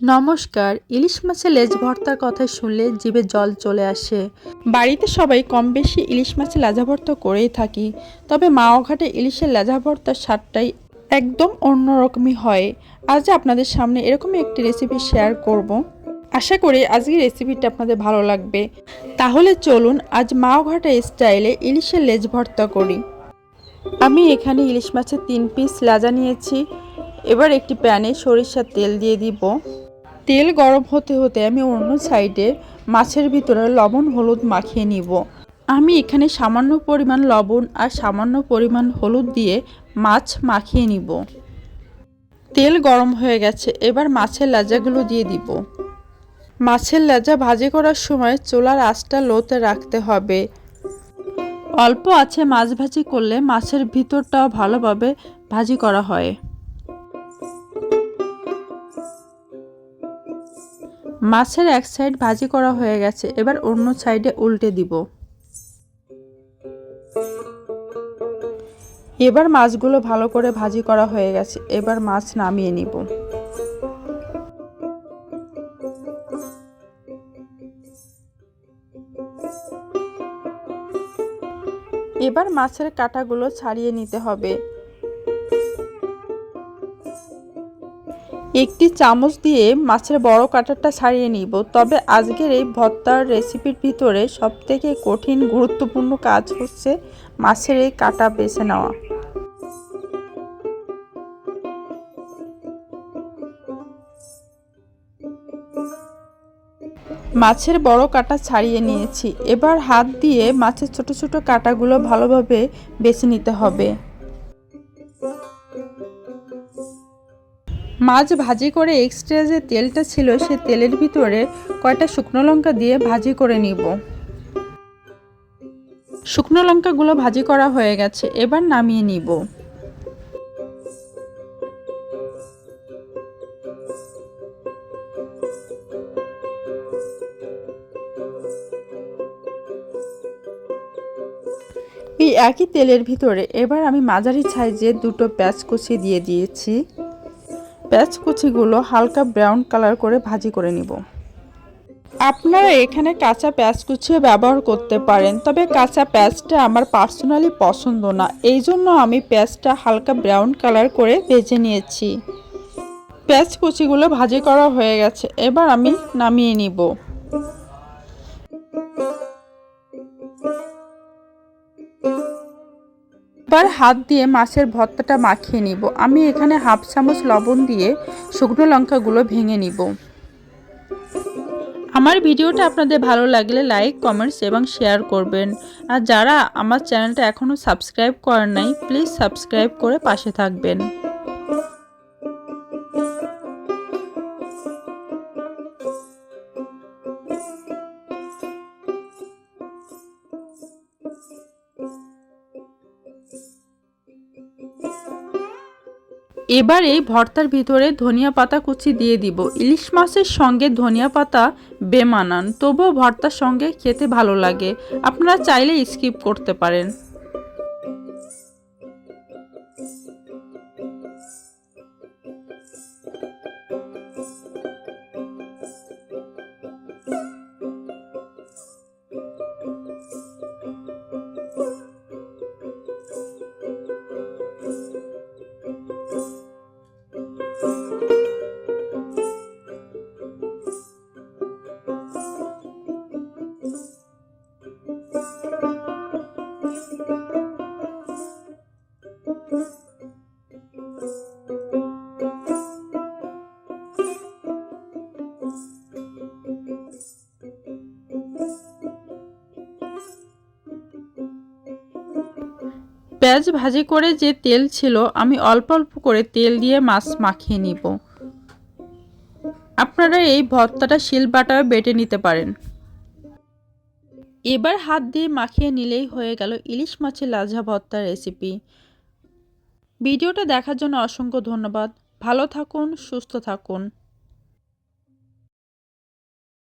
নমস্কার। ইলিশ মাছের লেজ ভর্তার কথা শুনলে জিভে জল চলে আসে। বাড়িতে সবাই কম বেশি ইলিশ মাছের লেজা ভর্তা করেই থাকি, তবে মাওঘাটে ইলিশের লেজা ভর্তার স্বাদটাই একদম অন্যরকমই হয়। আজ আপনাদের সামনে এরকমই একটি রেসিপি শেয়ার করব। আশা করি আজকের রেসিপিটা আপনাদের ভালো লাগবে। তাহলে চলুন আজ মাওঘাটে স্টাইলে ইলিশের লেজ ভর্তা করি। আমি এখানে ইলিশ মাছের 3 পিস লেজা নিয়েছি। এবার একটি প্যানে সরিষার তেল দিয়ে দিব। তেল গরম হতে হতে আমি অন্য সাইডে মাছের ভিতরে লবণ হলুদ মাখিয়ে নিব। আমি এখানে সামান্য পরিমাণ লবণ আর সামান্য পরিমাণ হলুদ দিয়ে মাছ মাখিয়ে নিব। তেল গরম হয়ে গেছে, এবার মাছের লেজাগুলো দিয়ে দিব। মাছের লেজা ভাজি করার সময় চুলার আঁচটা লোতে রাখতে হবে। অল্প আছে মাছ ভাজি করলে মাছের ভিতরটাও ভালোভাবে ভাজি করা হয়। মাছের এক সাইড ভাজি করা হয়ে গেছে, এবার অন্য সাইডে উল্টে দিব। এবার মাছগুলো ভালো করে ভাজি করা হয়ে গেছে, এবার মাছ নামিয়ে নিব। এবার মাছের কাঁটাগুলো ছাড়িয়ে নিতে হবে। একটি চামচ দিয়ে মাছের বড় কাঁটাটা ছাড়িয়ে নিব। তবে আজকের এই ভর্তার রেসিপির ভিতরে সবথেকে কঠিন গুরুত্বপূর্ণ কাজ হচ্ছে মাছের এই কাঁটা বেছে নেওয়া। মাছের বড় কাঁটা ছাড়িয়ে নিয়েছি, এবার হাত দিয়ে মাছের ছোট ছোট কাঁটাগুলো ভালোভাবে বেছে নিতে হবে। মাছ ভাজি করে এক্সট্রা যে তেলটা ছিল সে তেলের ভিতরে কয়টা শুকনো লঙ্কা দিয়ে ভাজি করে নিব। শুকনো লঙ্কাগুলো ভাজি করা হয়ে গেছে, এবার নামিয়ে নিব। এই একই তেলের ভিতরে এবার আমি মাঝারি সাইজে দুটো পেঁয়াজ কুচি দিয়ে দিয়েছি। পেঁয়াজ কুচিগুলো হালকা ব্রাউন কালার করে ভাজি করে নিব। আপনারা এখানে কাঁচা পেঁয়াজ কুচিও ব্যবহার করতে পারেন, তবে কাঁচা পেঁয়াজটা আমার পার্সোনালি পছন্দ না, এই জন্য আমি পেঁয়াজটা হালকা ব্রাউন কালার করে ভেজে নিয়েছি। পেঁয়াজ কুচিগুলো ভাজি করা হয়ে গেছে, এবার আমি নামিয়ে নিব। এবার হাত দিয়ে মাছের ভর্তাটা মাখিয়ে নিব। আমি এখানে হাফ চামচ লবণ দিয়ে শুকনো লঙ্কাগুলো ভেঙে নিব। আমার ভিডিওটা আপনাদের ভালো লাগলে লাইক, কমেন্টস এবং শেয়ার করবেন। আর যারা আমার চ্যানেলটা এখনও সাবস্ক্রাইব করেন নাই, প্লিজ সাবস্ক্রাইব করে পাশে থাকবেন। এবার এই ভর্তার ভিতরে ধনিয়া পাতা কুচি দিয়ে দিব। ইলিশ মাছের সঙ্গে ধনিয়া পাতা বেমানান, তবুও ভর্তার সঙ্গে খেতে ভালো লাগে। আপনারা চাইলে স্কিপ করতে পারেন। পেঁয়াজ ভাজি করে যে তেল ছিল আমি অল্প অল্প করে তেল দিয়ে মাছ মাখিয়ে নিব। আপনারা এই ভর্তাটা শিলবাটায় বেটে নিতে পারেন। এবার হাত দিয়ে মাখিয়ে নিলেই হয়ে গেল ইলিশ মাছের লাজা ভর্তার রেসিপি। ভিডিওটা দেখার জন্য অসংখ্য ধন্যবাদ। ভালো থাকুন, সুস্থ থাকুন।